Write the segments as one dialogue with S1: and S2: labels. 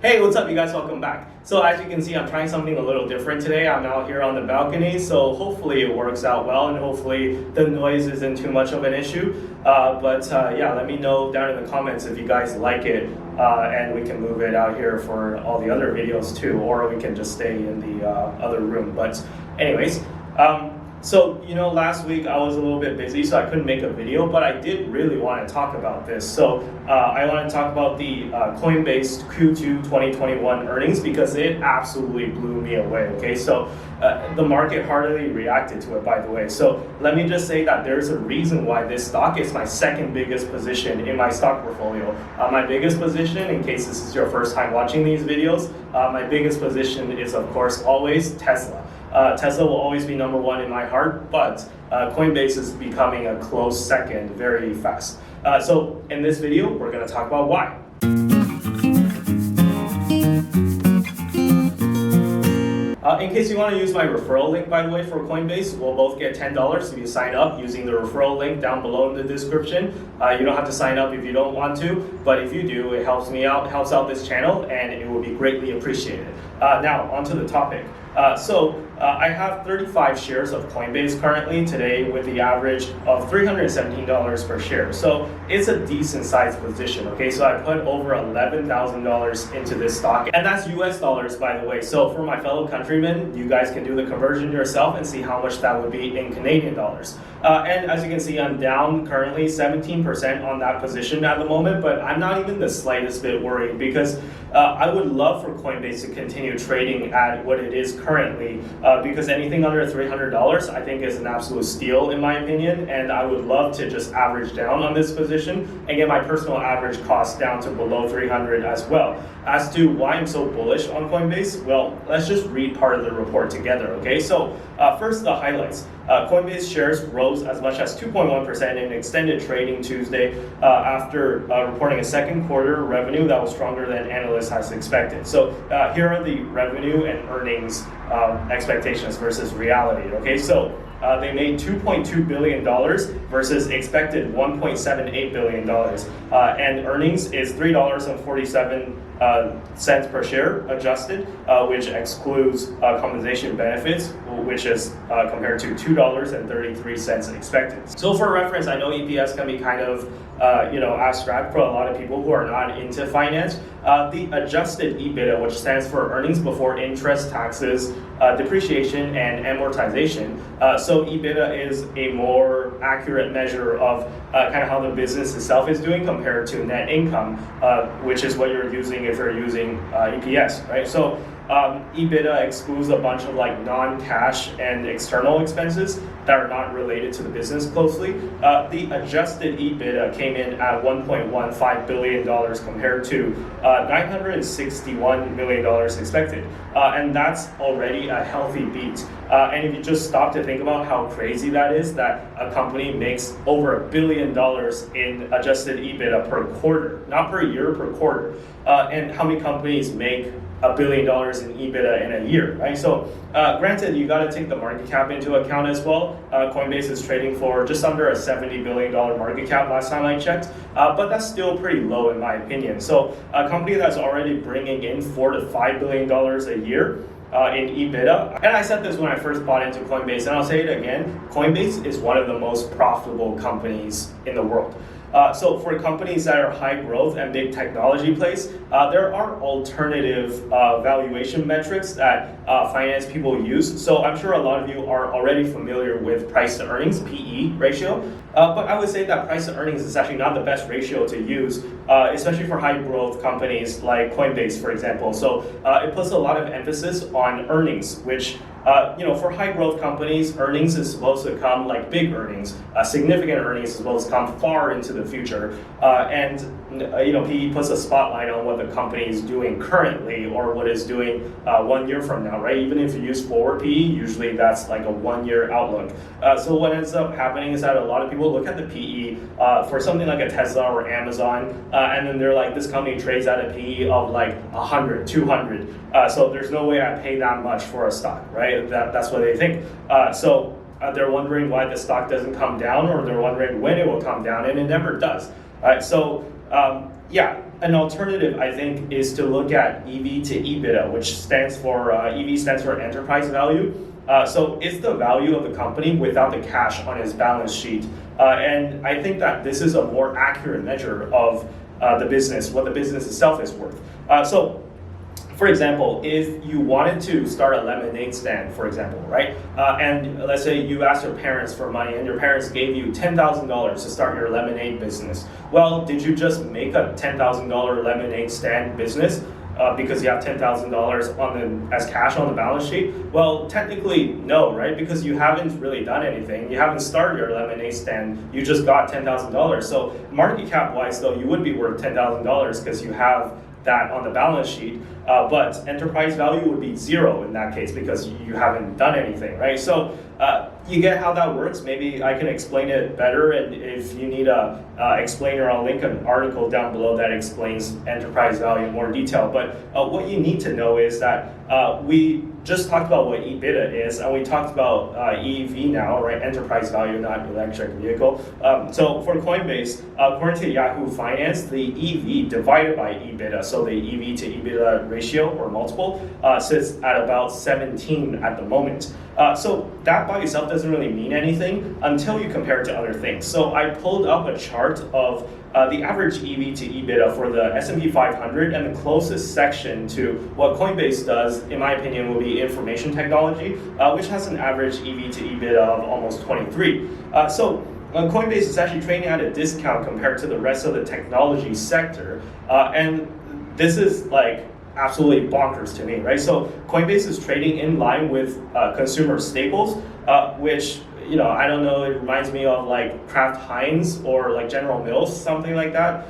S1: Hey, what's up you guys? Welcome back. So as you can see, I'm trying something a little different today. I'm out here on the balcony, so hopefully it works out well and hopefully the noise isn't too much of an issue. Yeah, let me know down in the comments if you guys like it and we can move it out here for all the other videos too, or we can just stay in the other room. But anyways, so, last week I was a little bit busy, so I couldn't make a video, but I did really want to talk about this. So, I want to talk about the Coinbase Q2 2021 earnings because it absolutely blew me away, okay? So, the market hardly reacted to it, by the way. So, let me just say that there's a reason why this stock is my second biggest position in my stock portfolio. My biggest position, in case this is your first time watching these videos, my biggest position is, of course, always Tesla. Tesla will always be number one in my heart, but Coinbase is becoming a close second very fast. So in this video, we're going to talk about why. In case you want to use my referral link, by the way, for Coinbase, we'll both get $10 if you sign up using the referral link down below in the description. You don't have to sign up if you don't want to, but if you do, it helps me out, helps out this channel, and it will be greatly appreciated. Now, onto the topic. I have 35 shares of Coinbase currently today with the average of $317 per share. So it's a decent sized position, okay? So I put over $11,000 into this stock, and that's US dollars, by the way. So for my fellow countrymen, you guys can do the conversion yourself and see how much that would be in Canadian dollars. And as you can see, I'm down currently 17% on that position at the moment, but I'm not even the slightest bit worried because I would love for Coinbase to continue trading at what it is currently because anything under $300 I think is an absolute steal in my opinion, and I would love to just average down on this position and get my personal average cost down to below 300 as well. As to why I'm so bullish on Coinbase, well, let's just read part of the report together, okay? So first, the highlights. Coinbase shares rose as much as 2.1% in extended trading Tuesday after reporting a second quarter revenue that was stronger than analysts has expected. So here are the revenue and earnings expectations versus reality, okay? So they made $2.2 billion versus expected $1.78 billion. And earnings is $3.47 per share adjusted, which excludes compensation benefits, which is compared to $2.33 expected. So for reference, I know EPS can be kind of abstract for a lot of people who are not into finance. The adjusted EBITDA, which stands for earnings before interest, taxes, depreciation, and amortization. So EBITDA is a more accurate measure of kind of how the business itself is doing compared to net income, which is what you're using if you're using EPS, right? So EBITDA excludes a bunch of like non-cash and external expenses that are not related to the business closely. The adjusted EBITDA came in at $1.15 billion compared to $961 million expected. And that's already a healthy beat. And if you just stop to think about how crazy that is, that a company makes over $1 billion in adjusted EBITDA per quarter, not per year, per quarter. And how many companies make $1 billion in EBITDA in a year, right? So granted, you got to take the market cap into account as well. Coinbase is trading for just under a $70 billion market cap last time I checked, but that's still pretty low in my opinion. So a company that's already bringing in $4 to $5 billion a year in EBITDA. And I said this when I first bought into Coinbase, and I'll say it again, Coinbase is one of the most profitable companies in the world. So for companies that are high growth and big technology plays, there are alternative valuation metrics that finance people use. So I'm sure a lot of you are already familiar with price to earnings, PE ratio. But I would say that price to earnings is actually not the best ratio to use, especially for high growth companies like Coinbase, for example. So it puts a lot of emphasis on earnings, which for high growth companies, earnings is supposed to come like big earnings, significant earnings is supposed to come far into the future. PE puts a spotlight on what the company is doing currently or what it's doing 1 year from now, right? Even if you use forward PE, usually that's like a 1 year outlook. So what ends up happening is that a lot of people look at the PE for something like a Tesla or Amazon, and then they're like, this company trades at a PE of like 100, 200. So there's no way I pay that much for a stock, right? That's what they think. They're wondering why the stock doesn't come down, or they're wondering when it will come down, and it never does. So an alternative, I think, is to look at EV to EBITDA, which stands for EV stands for enterprise value. So it's the value of the company without the cash on its balance sheet. And I think that this is a more accurate measure of the business, what the business itself is worth. So, for example, if you wanted to start a lemonade stand, for example, right? And let's say you asked your parents for money and your parents gave you $10,000 to start your lemonade business. Well, did you just make a $10,000 lemonade stand business? Because you have $10,000 as cash on the balance sheet? Well, technically, no, right? Because you haven't really done anything. You haven't started your lemonade stand. You just got $10,000. So market cap wise, though, you would be worth $10,000 because you have that on the balance sheet. But enterprise value would be zero in that case because you haven't done anything, right? So you get how that works. Maybe I can explain it better, and if you need a explainer, I'll link an article down below that explains enterprise value in more detail. But what you need to know is that we just talked about what EBITDA is, and we talked about EV now, right? Enterprise value, not electric vehicle. So for Coinbase, according to Yahoo Finance, the EV divided by EBITDA, so the EV to EBITDA ratio or multiple, sits at about 17 at the moment. So that by itself doesn't really mean anything until you compare it to other things. So I pulled up a chart of the average EV to EBITDA for the S&P 500, and the closest section to what Coinbase does, in my opinion, will be information technology, which has an average EV to EBITDA of almost 23. So Coinbase is actually trading at a discount compared to the rest of the technology sector, and this is like absolutely bonkers to me, right? So Coinbase is trading in line with consumer staples, which, you know, I don't know, it reminds me of like Kraft Heinz or like General Mills, something like that.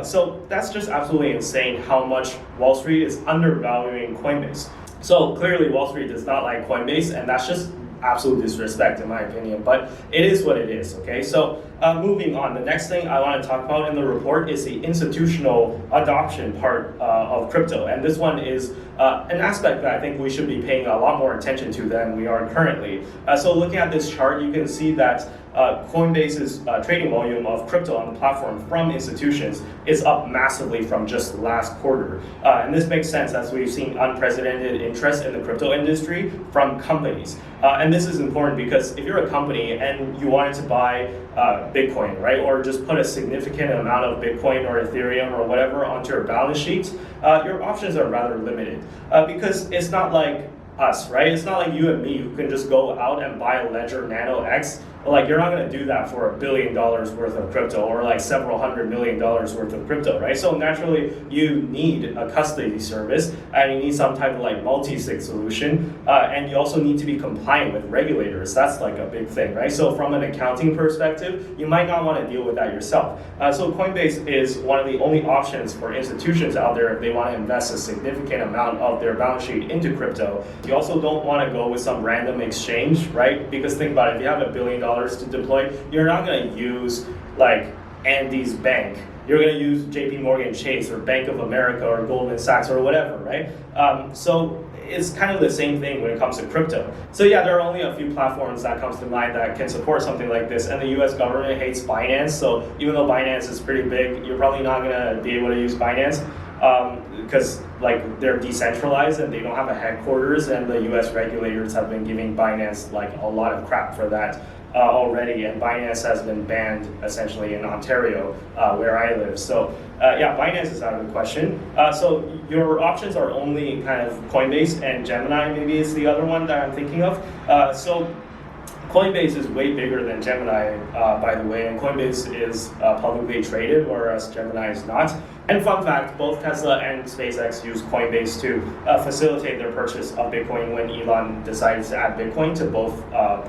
S1: So that's just absolutely insane how much Wall Street is undervaluing Coinbase. So clearly Wall Street does not like Coinbase, and that's just absolute disrespect in my opinion, but it is what it is, okay? So moving on, the next thing I want to talk about in the report is the institutional adoption part of crypto, and this one is an aspect that I think we should be paying a lot more attention to than we are currently. So looking at this chart, you can see that Coinbase's trading volume of crypto on the platform from institutions is up massively from just last quarter. And this makes sense as we've seen unprecedented interest in the crypto industry from companies. And this is important because if you're a company and you wanted to buy Bitcoin, right, or just put a significant amount of Bitcoin or Ethereum or whatever onto your balance sheet, your options are rather limited because it's not like us, right? It's not like you and me who can just go out and buy a Ledger Nano X. Like, you're not going to do that for $1 billion worth of crypto or like several $100 million worth of crypto, right? So naturally, you need a custody service and you need some type of like multi-sig solution, and you also need to be compliant with regulators. That's like a big thing, right? So from an accounting perspective, you might not want to deal with that yourself. So Coinbase is one of the only options for institutions out there if they want to invest a significant amount of their balance sheet into crypto. You also don't want to go with some random exchange, right? Because think about it, if you have $1 billion to deploy, you're not going to use like Andy's Bank. You're going to use JP Morgan Chase or Bank of America or Goldman Sachs or whatever, right? So it's kind of the same thing when it comes to crypto. So yeah, there are only a few platforms that comes to mind that can support something like this, and the US government hates Binance, so even though Binance is pretty big, you're probably not going to be able to use Binance because like they're decentralized and they don't have a headquarters, and the US regulators have been giving Binance like a lot of crap for that already, and Binance has been banned essentially in Ontario, where I live. So yeah, Binance is out of the question. So your options are only kind of Coinbase and Gemini, maybe is the other one that I'm thinking of. So Coinbase is way bigger than Gemini, by the way, and Coinbase is publicly traded, whereas Gemini is not. And fun fact, both Tesla and SpaceX use Coinbase to facilitate their purchase of Bitcoin when Elon decided to add Bitcoin to both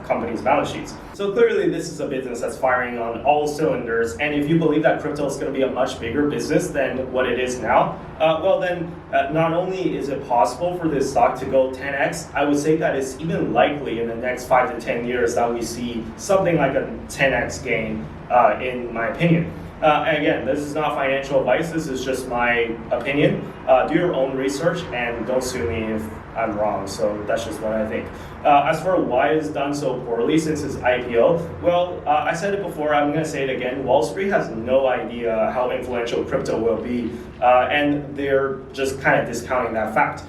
S1: companies' balance sheets. So clearly this is a business that's firing on all cylinders, and if you believe that crypto is going to be a much bigger business than what it is now, well then not only is it possible for this stock to go 10x, I would say that it's even likely in the next 5 to 10 years that we see something like a 10x gain, in my opinion. And again, this is not financial advice, this is just my opinion. Do your own research and don't sue me if I'm wrong, so that's just what I think. As for why it's done so poorly since its IPO, well, I said it before, I'm going to say it again, Wall Street has no idea how influential crypto will be, and they're just kind of discounting that fact.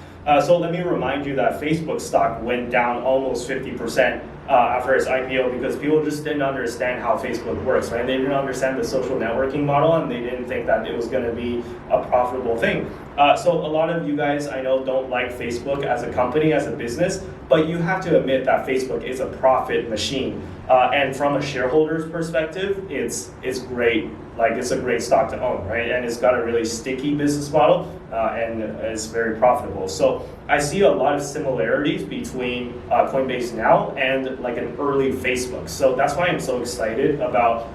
S1: So let me remind you that Facebook stock went down almost 50% after its IPO because people just didn't understand how Facebook works, right? They didn't understand the social networking model and they didn't think that it was going to be a profitable thing. So a lot of you guys I know don't like Facebook as a company, as a business, but you have to admit that Facebook is a profit machine. And from a shareholder's perspective, it's great. Like, it's a great stock to own, right? And it's got a really sticky business model and it's very profitable. So I see a lot of similarities between Coinbase now and like an early Facebook. So that's why I'm so excited about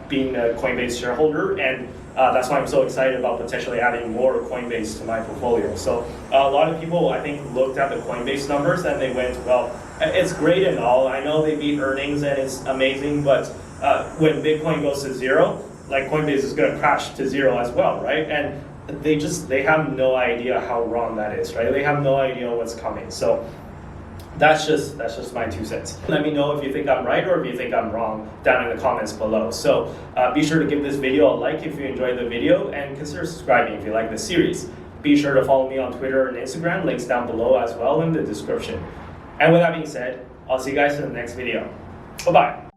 S1: being a Coinbase shareholder, and that's why I'm so excited about potentially adding more Coinbase to my portfolio. So a lot of people, I think, looked at the Coinbase numbers and they went, well, it's great and all. I know they beat earnings and it's amazing, but when Bitcoin goes to zero, like Coinbase is going to crash to zero as well, right? And they have no idea how wrong that is, right? They have no idea what's coming. So that's just my 2 cents. Let me know if you think I'm right or if you think I'm wrong down in the comments below. So be sure to give this video a like if you enjoyed the video, and consider subscribing if you like this series. Be sure to follow me on Twitter and Instagram, links down below as well in the description. And with that being said, I'll see you guys in the next video. Bye-bye.